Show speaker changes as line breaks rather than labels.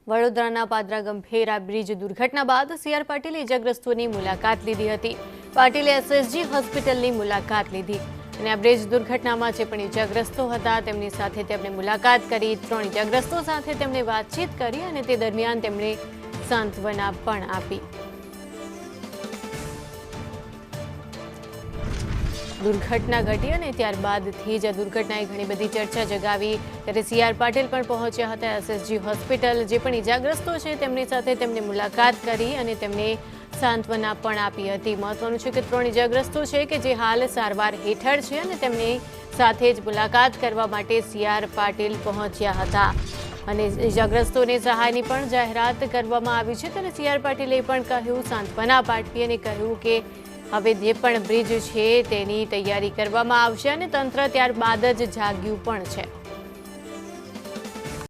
વડોદરાના પાદરા ગંભેરા બ્રિજ દુર્ઘટના બાદ સીઆર પાટીલે ઇજાગ્રસ્તોની મુલાકાત લીધી હતી। પાટીલે એસએસજી હોસ્પિટલની મુલાકાત લીધી અને આ બ્રિજ દુર્ઘટનામાં જે પણ ઇજાગ્રસ્તો હતા તેમની સાથે તેમણે મુલાકાત કરી। 3 ઇજાગ્રસ્તો સાથે તેમણે વાતચીત કરી અને તે દરમિયાન તેમણે સાંત્વના પણ આપી। दुर्घटना घटी और त्यारबादथी ज दुर्घटनाए घणी बधी चर्चा जगावी। त्यारे सीआर पाटील पण पहोंच्या हता एसएसजी होस्पिटल। जे पण इजाग्रस्तो छे तेमनी साथे तेमने मुलाकात करी अने तेमने सांत्वना पण आपी हती। महत्वनुं छे के 3 इजाग्रस्तो छे के जे हाल सारवार हेठळ छे अने तेमनी साथे ज मुलाकात करवा माटे सीआर पाटील पहोंच्या हता અને ઇજાગ્રસ્તોને સહાયની પણ જાહેરાત કરવામાં આવી છે। ત્યારે સીઆર પાટીલે પણ કહ્યું, સાંત્વના પાઠવી અને કહ્યું કે હવે જે પણ બ્રિજ છે તેની તૈયારી કરવામાં આવશે અને તંત્ર ત્યારબાદ જ જાગ્યું પણ છે।